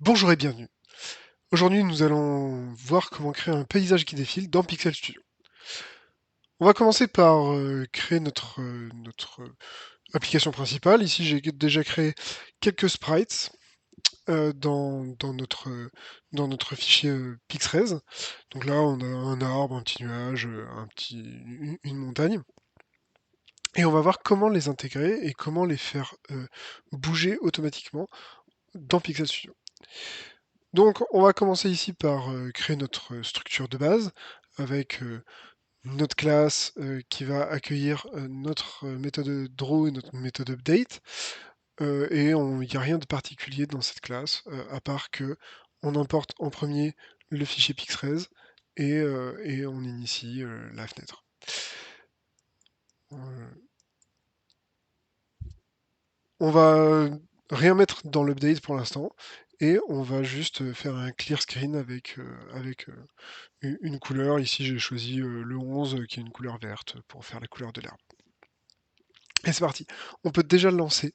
Bonjour et bienvenue. Aujourd'hui, nous allons voir comment créer un paysage qui défile dans Pixel Studio. On va commencer par créer notre application principale. Ici, j'ai déjà créé quelques sprites dans notre fichier Pixres. Donc là, on a un arbre, un petit nuage, une montagne. Et on va voir comment les intégrer et comment les faire bouger automatiquement dans Pixel Studio. Donc, on va commencer ici par créer notre structure de base avec notre classe qui va accueillir notre méthode draw et notre méthode update. Et il n'y a rien de particulier dans cette classe, à part que on importe en premier le fichier Pixres et on initie la fenêtre. Euh, on va rien mettre dans l'update pour l'instant, et on va juste faire un clear screen avec une couleur. Ici, j'ai choisi le 11 qui est une couleur verte pour faire la couleur de l'herbe. Et c'est parti. On peut déjà le lancer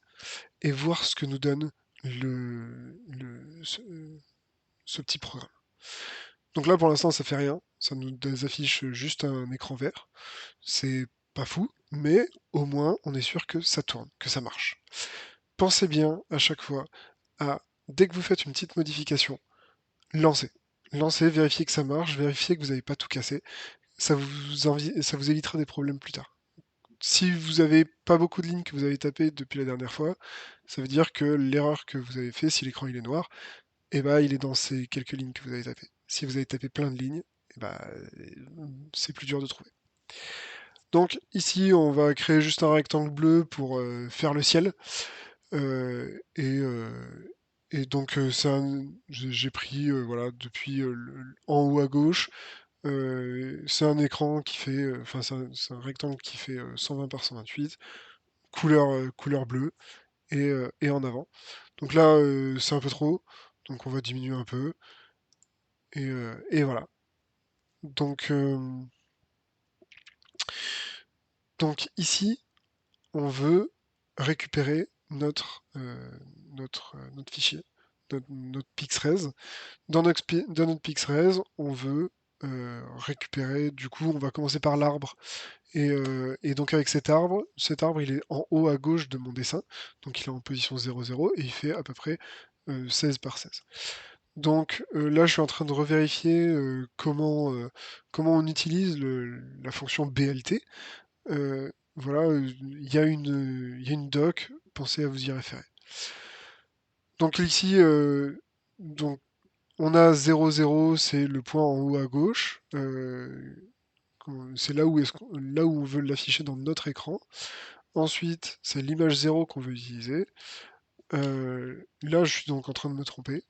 et voir ce que nous donne ce petit programme. Donc là, pour l'instant, ça fait rien. Ça nous affiche juste un écran vert. C'est pas fou, mais au moins, on est sûr que ça tourne, que ça marche. Pensez bien à chaque fois à, dès que vous faites une petite modification, lancez. Lancez, vérifiez que ça marche, vérifiez que vous n'avez pas tout cassé. Ça vous évitera des problèmes plus tard. Si vous avez pas beaucoup de lignes que vous avez tapées depuis la dernière fois, ça veut dire que l'erreur que vous avez fait, si l'écran il est noir, eh ben, il est dans ces quelques lignes que vous avez tapées. Si vous avez tapé plein de lignes, eh ben, c'est plus dur de trouver. Donc ici, on va créer juste un rectangle bleu pour faire le ciel. Euh, et, euh, et donc j'ai pris voilà depuis en haut à gauche. C'est un écran qui fait, enfin c'est un rectangle qui fait 120 par 128, couleur bleue et en avant. Donc là, c'est un peu trop, donc on va diminuer un peu et voilà. Donc, euh, donc ici, on veut récupérer notre fichier, notre Pixres. Dans notre Pixres, on veut récupérer, du coup, on va commencer par l'arbre. Et donc avec cet arbre, il est en haut à gauche de mon dessin, donc il est en position 0,0 et il fait à peu près 16 par 16. Donc là, je suis en train de revérifier comment on utilise la fonction BLT. Voilà, il y a une doc, pensez à vous y référer. Donc ici, donc, on a 0,0, c'est le point en haut à gauche. C'est là où on veut l'afficher dans notre écran. Ensuite, c'est l'image 0 qu'on veut utiliser. Là, je suis donc en train de me tromper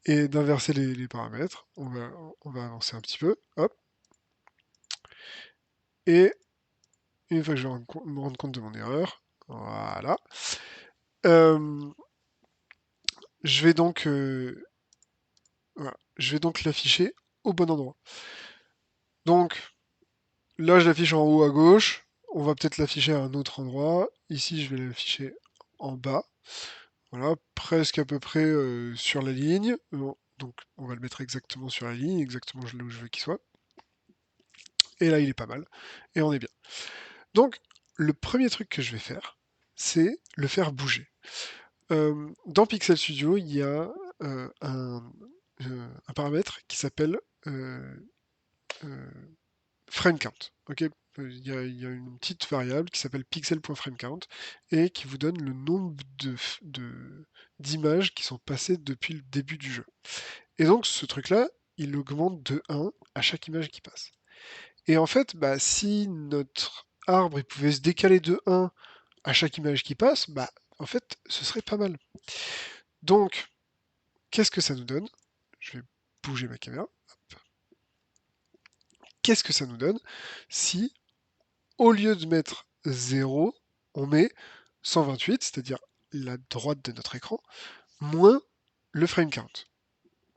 et d'inverser les paramètres. On va avancer un petit peu. Hop. Et une fois que je vais me rendre compte de mon erreur, voilà. Euh, je vais donc, voilà, je vais donc l'afficher au bon endroit. Donc là, je l'affiche en haut à gauche. On va peut-être l'afficher à un autre endroit. Ici, je vais l'afficher en bas. Voilà, presque à peu près sur la ligne. Bon, donc on va le mettre exactement sur la ligne, exactement là où je veux qu'il soit. Et là, il est pas mal. Et on est bien. Donc, le premier truc que je vais faire, c'est le faire bouger. Dans Pixel Studio, il y a un paramètre qui s'appelle euh, euh, frame count. Ok. Il y a une petite variable qui s'appelle pixel.framecount et qui vous donne le nombre d'images qui sont passées depuis le début du jeu. Et donc ce truc-là, il augmente de 1 à chaque image qui passe. Et en fait, bah, si notre arbre il pouvait se décaler de 1 à chaque image qui passe, bah, en fait, ce serait pas mal. Donc, qu'est-ce que ça nous donne? Je vais bouger ma caméra. Qu'est-ce que ça nous donne si, au lieu de mettre 0, on met 128, c'est-à-dire la droite de notre écran, moins le frame count?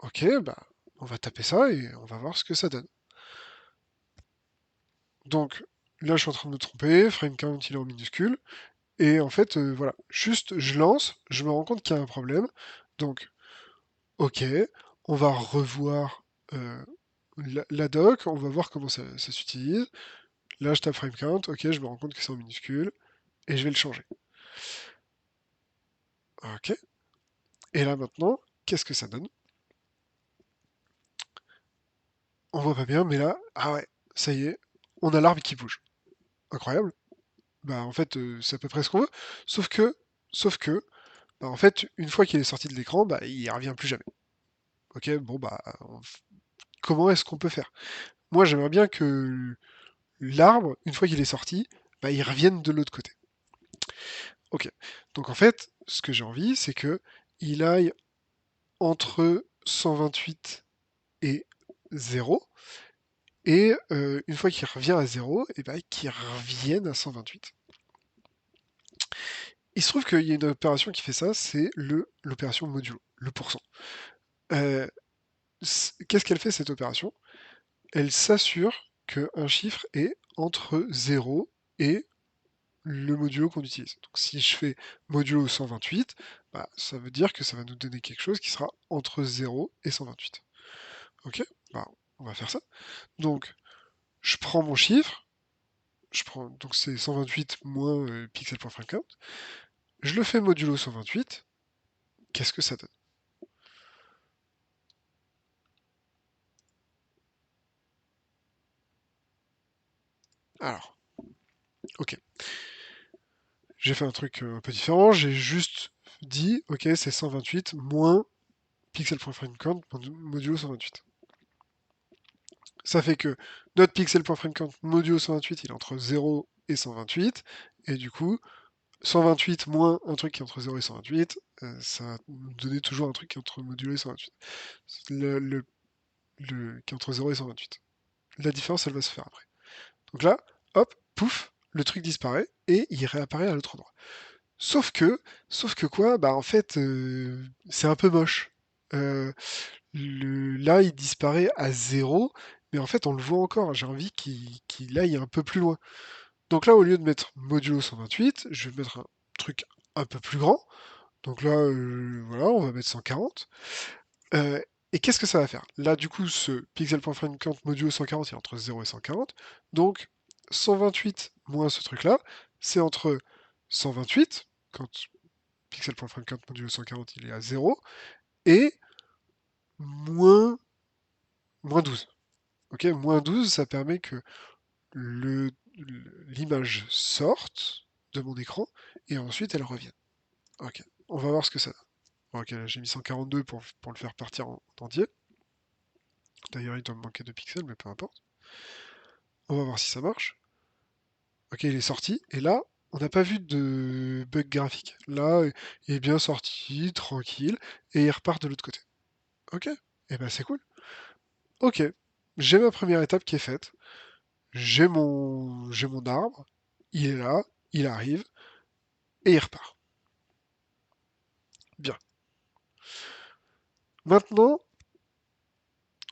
Ok, bah, on va taper ça et on va voir ce que ça donne. Donc, là, je suis en train de me tromper, frame count, il est en minuscule, Et en fait, voilà, juste je lance, je me rends compte qu'il y a un problème. Donc, ok, on va revoir la doc, on va voir comment ça s'utilise. Là, je tape frame count, ok, je me rends compte que c'est en minuscule, et je vais le changer. Ok, et là maintenant, qu'est-ce que ça donne? On voit pas bien, mais là, ah ouais, ça y est, on a l'arbre qui bouge. Incroyable. Bah en fait, c'est à peu près ce qu'on veut. Sauf que, sauf que, bah, en fait, une fois qu'il est sorti de l'écran, bah il revient plus jamais. Ok, bon bah, comment est-ce qu'on peut faire? Moi, j'aimerais bien que l'arbre, une fois qu'il est sorti, bah, il revienne de l'autre côté. Ok. Donc en fait, ce que j'ai envie, c'est que il aille entre 128 et 0, et une fois qu'il revient à 0, et bah, qu'il revienne à 128. Il se trouve qu'il y a une opération qui fait ça, c'est l'opération modulo, le pourcent. Euh, Qu'est-ce qu'elle fait cette opération? Elle s'assure qu'un chiffre est entre 0 et le modulo qu'on utilise. Donc si je fais modulo 128, bah, ça veut dire que ça va nous donner quelque chose qui sera entre 0 et 128. Ok? Bah, on va faire ça. Donc je prends mon chiffre, donc c'est 128 moins pixel.50, je le fais modulo 128, qu'est-ce que ça donne? Alors, ok, j'ai fait un truc un peu différent, j'ai juste dit, ok, c'est 128 moins pixel.50 modulo 128. Ça fait que notre pixel.framecount modulo 128, il est entre 0 et 128, et du coup, 128 moins un truc qui est entre 0 et 128, ça va nous donner toujours un truc qui est entre modulo et 128. Qui est entre 0 et 128. La différence, elle va se faire après. Donc là, hop, pouf, le truc disparaît, et il réapparaît à l'autre endroit. Sauf que, sauf que quoi, bah en fait, c'est un peu moche. Euh, là, il disparaît à 0, mais en fait, on le voit encore. J'ai envie qu'il aille un peu plus loin. Donc là, au lieu de mettre modulo 128, je vais mettre un truc un peu plus grand. Donc là, voilà, on va mettre 140. Euh, et qu'est-ce que ça va faire? Là, du coup, ce pixel.framecount modulo 140, il est entre 0 et 140. Donc, 128 moins ce truc-là, c'est entre 128, quand pixel.framecount modulo 140, il est à 0, et moins, moins 12. Ok, moins 12, ça permet que le- l'image sorte de mon écran et ensuite elle revienne. Ok, on va voir ce que ça donne. Ok, j'ai mis 142 pour le faire partir en entier. D'ailleurs, il doit me manquer 2 pixels, mais peu importe. On va voir si ça marche. Ok, il est sorti. Et là, on n'a pas vu de bug graphique. Là, il est bien sorti, tranquille, et il repart de l'autre côté. Ok, et ben c'est cool. Ok, j'ai ma première étape qui est faite. J'ai mon arbre. Il est là, il arrive, et il repart. Bien. Maintenant,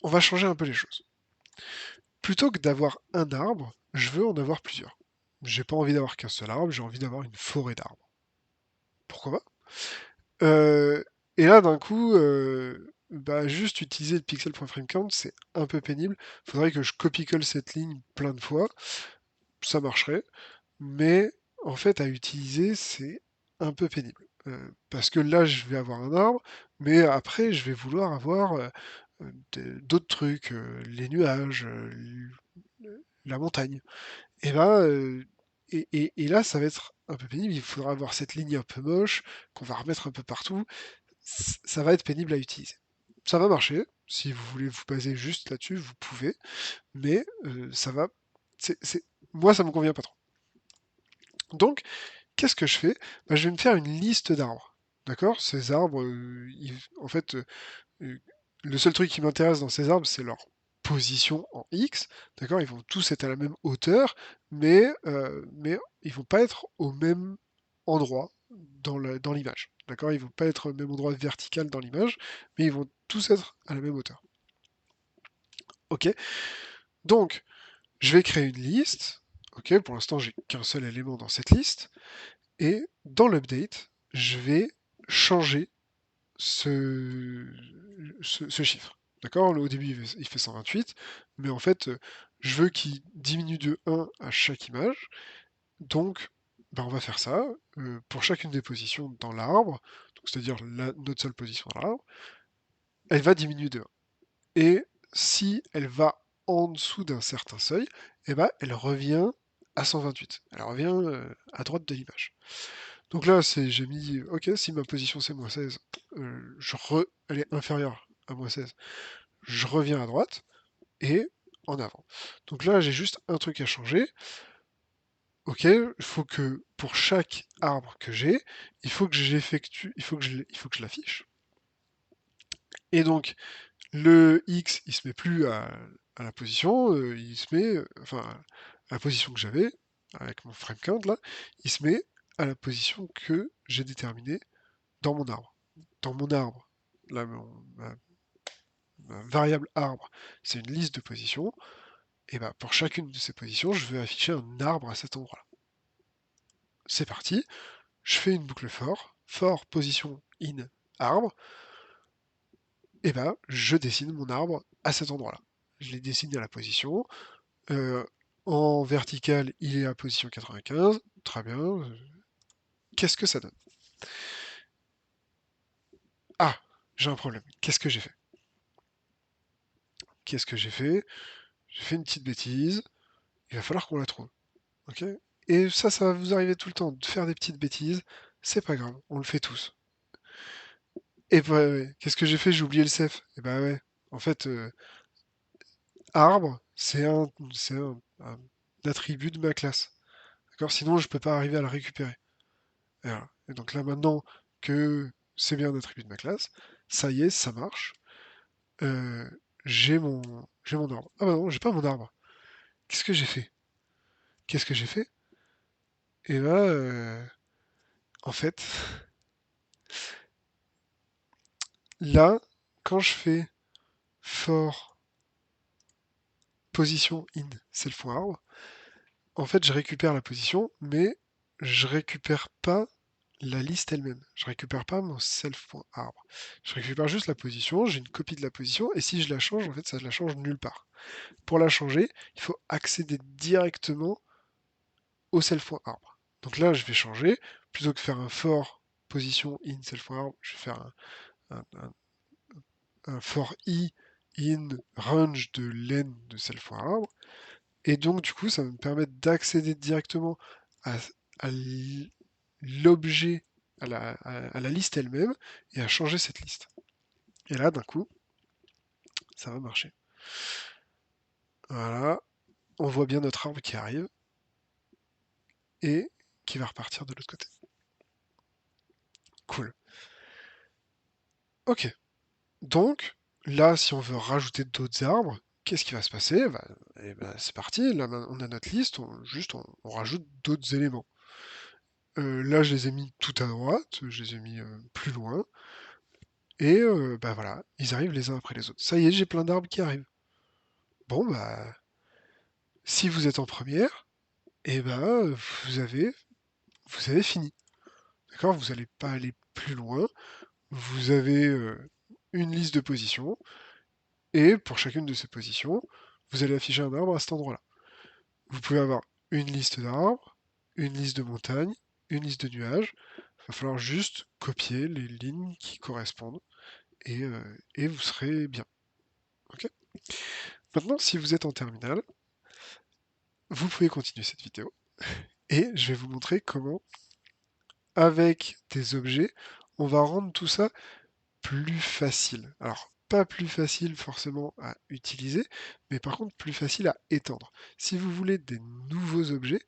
on va changer un peu les choses. Plutôt que d'avoir un arbre, je veux en avoir plusieurs. J'ai pas envie d'avoir qu'un seul arbre, j'ai envie d'avoir une forêt d'arbres. Pourquoi pas? Et là, d'un coup, bah, juste utiliser le pixel.framecount, c'est un peu pénible. Faudrait que je copie-colle cette ligne plein de fois. Ça marcherait. Mais en fait, à utiliser, c'est un peu pénible. Parce que là, je vais avoir un arbre, mais après, je vais vouloir avoir d'autres trucs, les nuages, la montagne. Et là, et là, ça va être un peu pénible. Il faudra avoir cette ligne un peu moche qu'on va remettre un peu partout. Ça va être pénible à utiliser. Ça va marcher. Si vous voulez vous baser juste là-dessus, vous pouvez. Mais ça va. Moi, ça me convient pas trop. Donc, qu'est-ce que je fais? Bah, je vais me faire une liste d'arbres. D'accord? Ces arbres, en fait, euh, le seul truc qui m'intéresse dans ces arbres, c'est leur position en X. D'accord? Ils vont tous être à la même hauteur, mais ils vont pas être au même endroit dans l'image. D'accord? Ils vont pas être au même endroit vertical dans l'image, mais ils vont tous être à la même hauteur. Ok? Donc, je vais créer une liste. Ok? Pour l'instant, j'ai qu'un seul élément dans cette liste. Et dans l'update, je vais changer ce, ce chiffre. D'accord? Au début, il fait 128, mais en fait, je veux qu'il diminue de 1 à chaque image. Donc, ben, on va faire ça pour chacune des positions dans l'arbre, c'est-à-dire notre seule position dans l'arbre, elle va diminuer de 1. Et si elle va en dessous d'un certain seuil, eh ben, elle revient à 128. Elle revient à droite de l'image. Donc là, j'ai mis, ok, si ma position c'est -16, elle est inférieure à -16, je reviens à droite et en avant. Donc là, j'ai juste un truc à changer. Ok, il faut que pour chaque arbre que j'ai, il faut que j'effectue, il faut que je l'affiche. Et donc, le X, il se met plus à la position, il se met, enfin, à la position que j'avais, avec mon frame count là, il se met à la position que j'ai déterminée dans mon arbre. Dans mon arbre, là, ma variable arbre, c'est une liste de positions, et ben pour chacune de ces positions, je vais afficher un arbre à cet endroit-là. C'est parti, je fais une boucle for position in arbre, et ben je dessine mon arbre à cet endroit-là. Je l'ai dessiné à la position. Euh, En vertical, il est à position 95. Très bien. Qu'est-ce que ça donne? Ah, j'ai un problème. Qu'est-ce que j'ai fait? Qu'est-ce que j'ai fait? J'ai fait une petite bêtise. Il va falloir qu'on la trouve. Ok? Et ça va vous arriver tout le temps de faire des petites bêtises. C'est pas grave, on le fait tous. Et bah ouais, qu'est-ce que j'ai fait? J'ai oublié le cef. Et bah ouais. En fait, arbre, c'est un attribut de ma classe. D'accord? Sinon, je peux pas arriver à le récupérer. Et voilà. Et donc là, maintenant que c'est bien un attribut de ma classe, ça y est, ça marche. Euh, j'ai mon arbre. Ah bah non, j'ai pas mon arbre. Qu'est-ce que j'ai fait? Qu'est-ce que j'ai fait? Et bah, en fait, là, quand je fais for position in self.arbre, en fait, je récupère la position, mais je récupère pas la liste elle-même. Je récupère pas mon self.arbre. Je récupère juste la position, j'ai une copie de la position, et si je la change, en fait, ça la change nulle part. Pour la changer, il faut accéder directement au self.arbre. Donc là, je vais changer. Plutôt que faire un for position in self.arbre, je vais faire un for i in range de len de self.arbre. Et donc, du coup, ça va me permettre d'accéder directement à, à l'objet, à la liste elle-même, et à changer cette liste. Et là, d'un coup, ça va marcher. Voilà, on voit bien notre arbre qui arrive, et qui va repartir de l'autre côté. Cool. Ok. Donc, là, si on veut rajouter d'autres arbres, qu'est-ce qui va se passer? Bah, eh ben, c'est parti, là on a notre liste, on rajoute d'autres éléments. Là, je les ai mis tout à droite, je les ai mis plus loin, et bah voilà, ils arrivent les uns après les autres. Ça y est, j'ai plein d'arbres qui arrivent. Bon, bah, si vous êtes en première, et ben vous avez fini. D'accord? Vous n'allez pas aller plus loin. Vous avez une liste de positions, et pour chacune de ces positions, vous allez afficher un arbre à cet endroit-là. Vous pouvez avoir une liste d'arbres, une liste de montagnes, une liste de nuages. Il va falloir juste copier les lignes qui correspondent et vous serez bien. Ok. Maintenant, si vous êtes en terminale, vous pouvez continuer cette vidéo et je vais vous montrer comment, avec des objets, on va rendre tout ça plus facile. Alors, pas plus facile forcément à utiliser, mais par contre plus facile à étendre. Si vous voulez des nouveaux objets,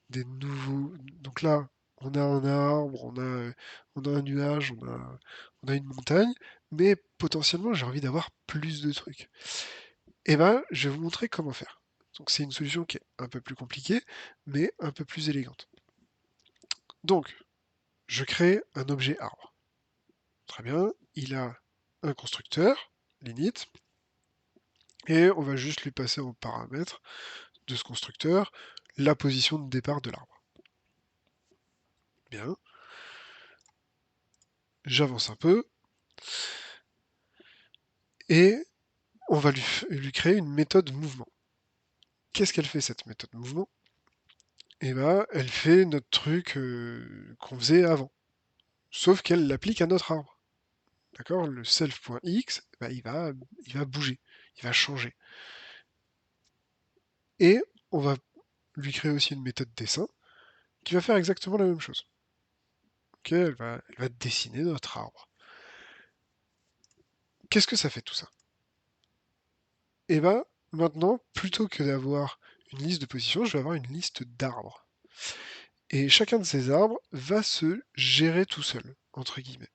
des nouveaux. Donc là, on a un arbre, on a un nuage, on a une montagne, mais potentiellement j'ai envie d'avoir plus de trucs. Et ben, je vais vous montrer comment faire. Donc c'est une solution qui est un peu plus compliquée, mais un peu plus élégante. Donc, je crée un objet arbre. Très bien, il a un constructeur, l'init, et on va juste lui passer en paramètre de ce constructeur la position de départ de l'arbre. Bien. J'avance un peu. Et on va lui créer une méthode mouvement. Qu'est-ce qu'elle fait cette méthode mouvement? Eh ben, elle fait notre truc qu'on faisait avant. Sauf qu'elle l'applique à notre arbre. D'accord? Le self.x, bah, il va bouger, il va changer. Et on va lui créer aussi une méthode dessin qui va faire exactement la même chose. Ok, elle va dessiner notre arbre. Qu'est-ce que ça fait tout ça? Et ben, maintenant, plutôt que d'avoir une liste de positions, je vais avoir une liste d'arbres. Et chacun de ces arbres va se gérer tout seul, entre guillemets.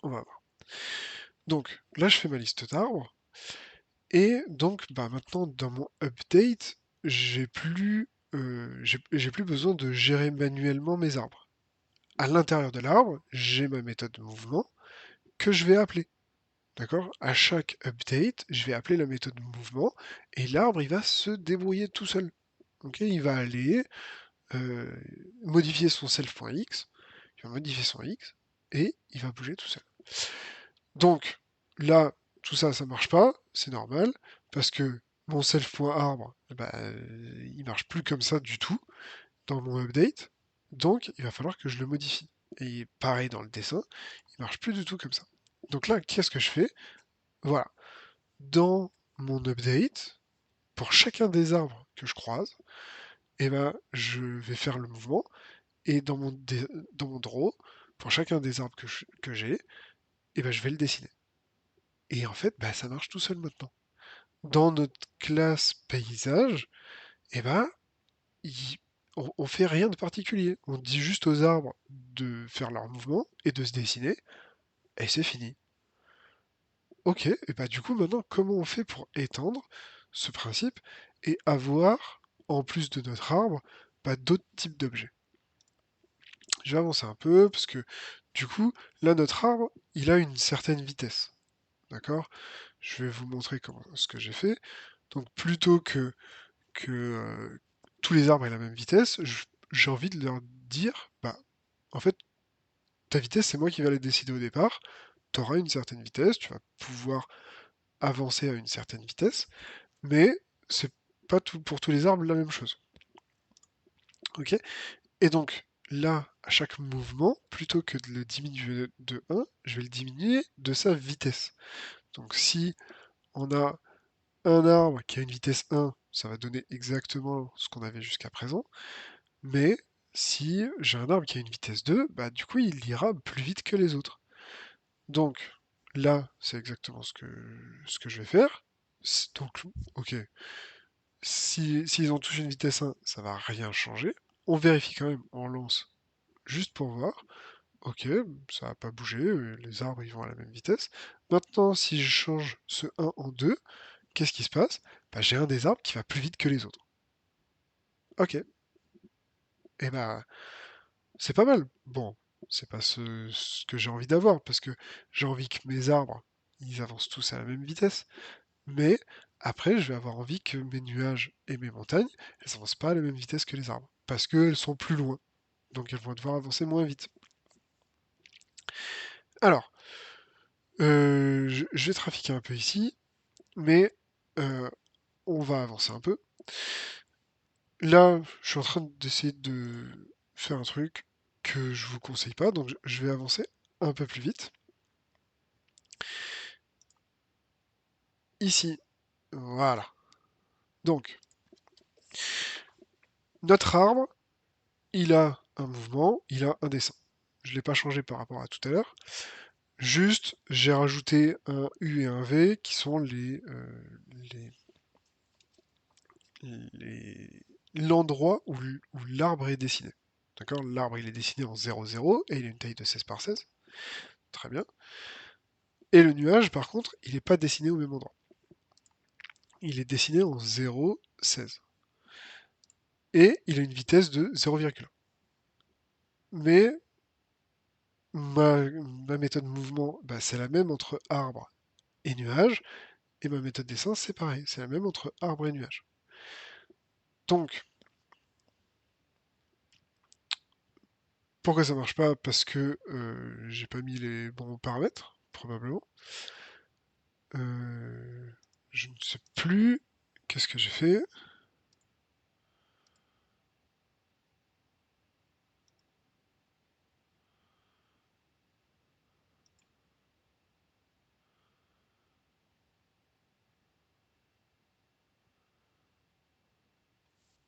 On va voir. Donc là, je fais ma liste d'arbres. Et donc, bah, maintenant, dans mon update, j'ai plus besoin de gérer manuellement mes arbres. À l'intérieur de l'arbre, j'ai ma méthode de mouvement que je vais appeler. D'accord? À chaque update, je vais appeler la méthode de mouvement et l'arbre, il va se débrouiller tout seul. Ok? Il va aller euh, modifier son self.x, il va modifier son x et il va bouger tout seul. Donc là, tout ça, ça marche pas, c'est normal, parce que mon self.arbre, bah, il marche plus comme ça du tout dans mon update, donc il va falloir que je le modifie. Et pareil dans le dessin, il marche plus du tout comme ça. Donc là, qu'est-ce que je fais? Voilà. Dans mon update, pour chacun des arbres que je croise, eh ben, je vais faire le mouvement, et dans mon draw, pour chacun des arbres que j'ai, eh ben, je vais le dessiner. Et en fait, bah, ça marche tout seul maintenant. Dans notre classe paysage, eh ben, il- on fait rien de particulier. On dit juste aux arbres de faire leur mouvement et de se dessiner, et c'est fini. Ok, et bah du coup maintenant, comment on fait pour étendre ce principe et avoir, en plus de notre arbre, bah, d'autres types d'objets? Je vais avancer un peu, parce que du coup, là, notre arbre, il a une certaine vitesse. D'accord? Je vais vous montrer ce que j'ai fait. Donc plutôt que tous les arbres aient la même vitesse, j'ai envie de leur dire, bah, en fait, ta vitesse, c'est moi qui vais la décider au départ. Tu auras une certaine vitesse, tu vas pouvoir avancer à une certaine vitesse, mais c'est pas tout, pour tous les arbres la même chose. Ok? Et donc, là, à chaque mouvement, plutôt que de le diminuer de 1, je vais le diminuer de sa vitesse. Donc si on a un arbre qui a une vitesse 1, ça va donner exactement ce qu'on avait jusqu'à présent. Mais si j'ai un arbre qui a une vitesse 2, bah du coup il ira plus vite que les autres. Donc là, c'est exactement ce que je vais faire. Donc, ok, s'ils ont tous une vitesse 1, ça va rien changer. On vérifie quand même, on lance juste pour voir. Ok, ça va pas bouger, les arbres ils vont à la même vitesse. Maintenant, si je change ce 1 en 2, qu'est-ce qui se passe? Bah, j'ai un des arbres qui va plus vite que les autres. Ok, et bah c'est pas mal. Bon, c'est pas ce que j'ai envie d'avoir, parce que j'ai envie que mes arbres, ils avancent tous à la même vitesse. Mais après, je vais avoir envie que mes nuages et mes montagnes, elles avancent pas à la même vitesse que les arbres. Parce qu'elles sont plus loin. Donc elles vont devoir avancer moins vite. Alors, je vais trafiquer un peu ici, mais euh, on va avancer un peu. Là, je suis en train d'essayer de faire un truc que je vous conseille pas, donc je vais avancer un peu plus vite. Ici, voilà. Donc, notre arbre, il a un mouvement, il a un dessin. Je ne l'ai pas changé par rapport à tout à l'heure. Juste, j'ai rajouté un U et un V qui sont les- l'endroit où l'arbre est dessiné. D'accord? L'arbre, il est dessiné en 0,0 et il a une taille de 16 par 16. Très bien. Et le nuage, par contre, il n'est pas dessiné au même endroit. Il est dessiné en 0,16. Et il a une vitesse de 0,1. Mais ma méthode mouvement, bah, c'est la même entre arbre et nuage. Et ma méthode dessin, c'est pareil. C'est la même entre arbre et nuage. Donc, Pourquoi ça marche pas? Parce que j'ai pas mis les bons paramètres, probablement. Euh, je ne sais plus. Qu'est-ce que j'ai fait?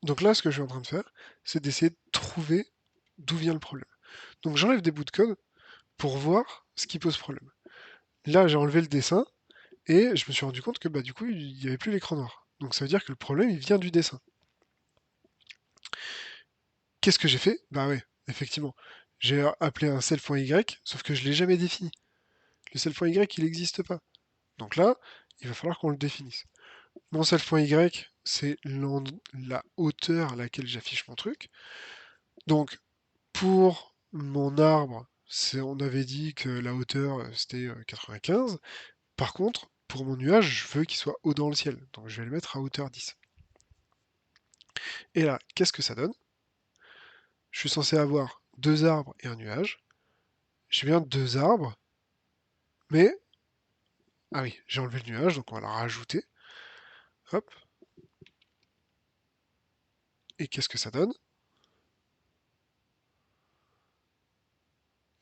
Donc là, ce que je suis en train de faire, c'est d'essayer de trouver d'où vient le problème. Donc j'enlève des bouts de code pour voir ce qui pose problème. Là, j'ai enlevé le dessin et je me suis rendu compte que bah, du coup, il n'y avait plus l'écran noir. Donc ça veut dire que le problème, il vient du dessin. Qu'est-ce que j'ai fait? Bah ouais, effectivement. J'ai appelé un self.y, sauf que je l'ai jamais défini. Le self.y, il n'existe pas. Donc là, il va falloir qu'on le définisse. Mon self.y, c'est la hauteur à laquelle j'affiche mon truc. Donc, pour mon arbre, on avait dit que la hauteur, c'était 95. Par contre, pour mon nuage, je veux qu'il soit haut dans le ciel. Donc, je vais le mettre à hauteur 10. Et là, qu'est-ce que ça donne? Je suis censé avoir deux arbres et un nuage. J'ai bien deux arbres, mais... Ah oui, j'ai enlevé le nuage, donc on va le rajouter. Hop. Et qu'est-ce que ça donne?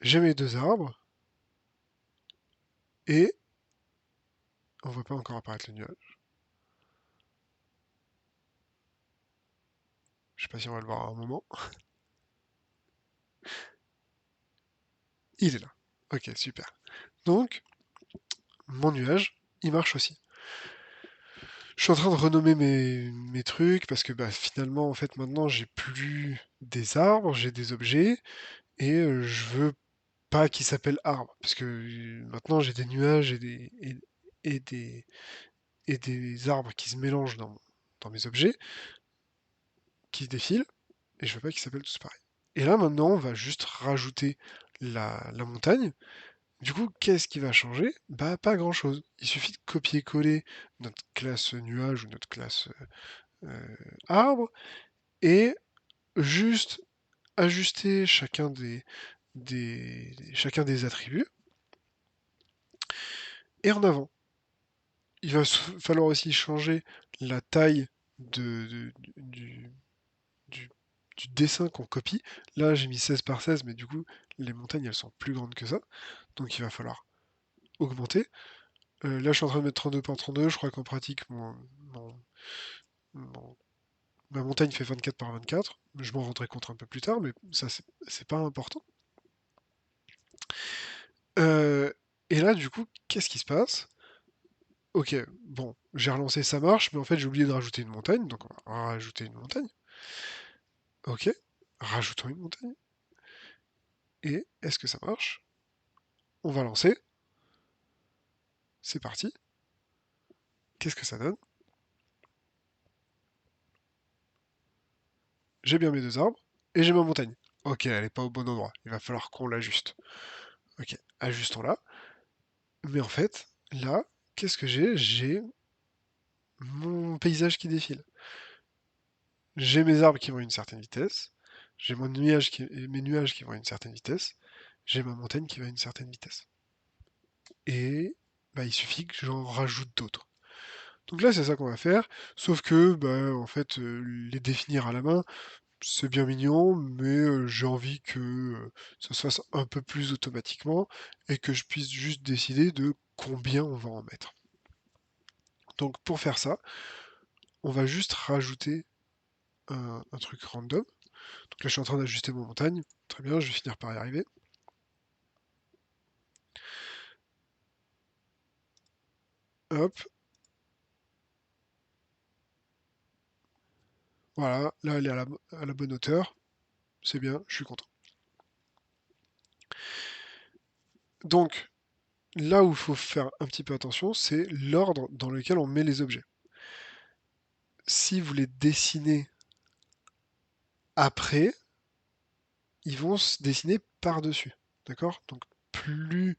J'ai mes deux arbres, et on voit pas encore apparaître le nuage. Je sais pas si on va le voir à un moment. Il est là. Ok, super. Donc, mon nuage, il marche aussi. Je suis en train de renommer mes trucs parce que bah, finalement, en fait, maintenant, j'ai plus des arbres, j'ai des objets et je veux pas qu'ils s'appellent arbres parce que maintenant, j'ai des nuages et des, et des arbres qui se mélangent dans mes objets, qui se défilent et je veux pas qu'ils s'appellent tous pareil. Et là, maintenant, on va juste rajouter la montagne. Du coup, qu'est-ce qui va changer? Bah, pas grand-chose. Il suffit de copier-coller notre classe nuage ou notre classe arbre et juste ajuster chacun des attributs et en avant. Il va falloir aussi changer la taille du, du- du dessin qu'on copie. Là, j'ai mis 16 par 16, mais du coup, les montagnes, elles sont plus grandes que ça. Donc, il va falloir augmenter. Là, je suis en train de mettre 32 par 32. Je crois qu'en pratique, mon- mon- ma montagne fait 24 par 24. Je m'en rendrai compte un peu plus tard, mais ça, c'est pas important. Euh, et là, du coup, qu'est-ce qui se passe? Ok, bon, j'ai relancé, ça marche, mais en fait, j'ai oublié de rajouter une montagne, donc on va rajouter une montagne. Ok, rajoutons une montagne. Et est-ce que ça marche? On va lancer. C'est parti. Qu'est-ce que ça donne? J'ai bien mes deux arbres et j'ai ma montagne. Ok, elle est pas au bon endroit. Il va falloir qu'on l'ajuste. Ok, ajustons-la. Mais en fait, là, qu'est-ce que j'ai? J'ai mon paysage qui défile. J'ai mes arbres qui vont à une certaine vitesse. J'ai mes nuages qui vont à une certaine vitesse. J'ai ma montagne qui va à une certaine vitesse. Et bah, il suffit que j'en rajoute d'autres. Donc là, c'est ça qu'on va faire. Sauf que, bah, en fait, les définir à la main, c'est bien mignon, mais j'ai envie que ça se fasse un peu plus automatiquement et que je puisse juste décider de combien on va en mettre. Donc pour faire ça, on va juste rajouter un truc random. Donc là, je suis en train d'ajuster mon montagne. Très bien, je vais finir par y arriver. Hop, voilà, là elle est à la bonne hauteur. C'est bien, je suis content. Donc, là où il faut faire un petit peu attention, c'est l'ordre dans lequel on met les objets. Si vous les dessinez après, ils vont se dessiner par-dessus. D'accord? Donc plus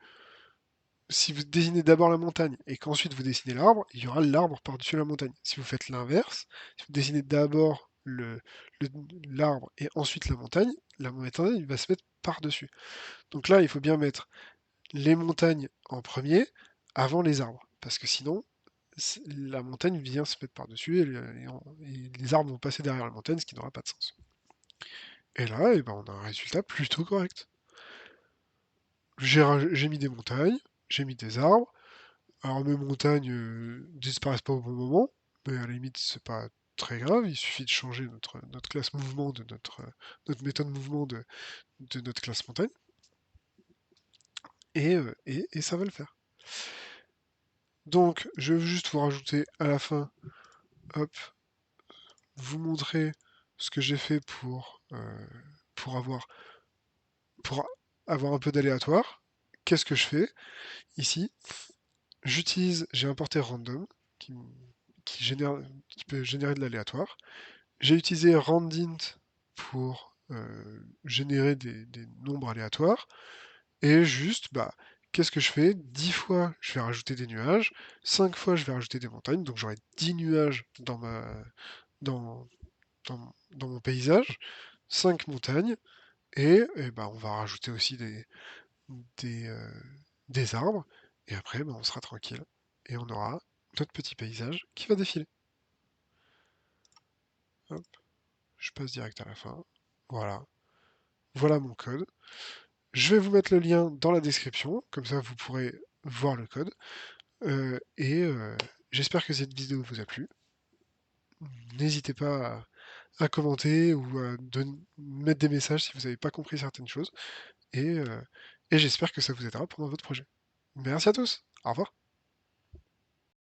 si vous dessinez d'abord la montagne et qu'ensuite vous dessinez l'arbre, il y aura l'arbre par-dessus la montagne. Si vous faites l'inverse, si vous dessinez d'abord le- le- l'arbre et ensuite la montagne va se mettre par-dessus. Donc là, il faut bien mettre les montagnes en premier avant les arbres. Parce que sinon, la montagne vient se mettre par-dessus et les arbres vont passer derrière la montagne, ce qui n'aura pas de sens. Et là, eh ben, on a un résultat plutôt correct. J'ai mis des montagnes, j'ai mis des arbres. Alors mes montagnes disparaissent pas au bon moment, mais à la limite c'est pas très grave, il suffit de changer notre classe mouvement de notre méthode mouvement de notre classe montagne, et ça va le faire. Donc je veux juste vous rajouter à la fin, hop, vous montrer ce que j'ai fait pour avoir, pour avoir un peu d'aléatoire. Qu'est-ce que je fais ici? J'ai importé random qui, qui génère, qui peut générer de l'aléatoire. J'ai utilisé randint pour générer des nombres aléatoires. Et juste, bah, qu'est-ce que je fais? 10 fois, je vais rajouter des nuages. 5 fois, je vais rajouter des montagnes. Donc j'aurai 10 nuages dans, dans mon paysage. 5 montagnes. Et bah, on va rajouter aussi des, euh, des arbres. Et après, bah, on sera tranquille. Et on aura notre petit paysage qui va défiler. Hop, je passe direct à la fin. Voilà. Voilà mon code. Je vais vous mettre le lien dans la description, comme ça vous pourrez voir le code. Et j'espère que cette vidéo vous a plu. N'hésitez pas à commenter ou à mettre des messages si vous n'avez pas compris certaines choses. Et, euh, et j'espère que ça vous aidera pendant votre projet. Merci à tous. Au revoir.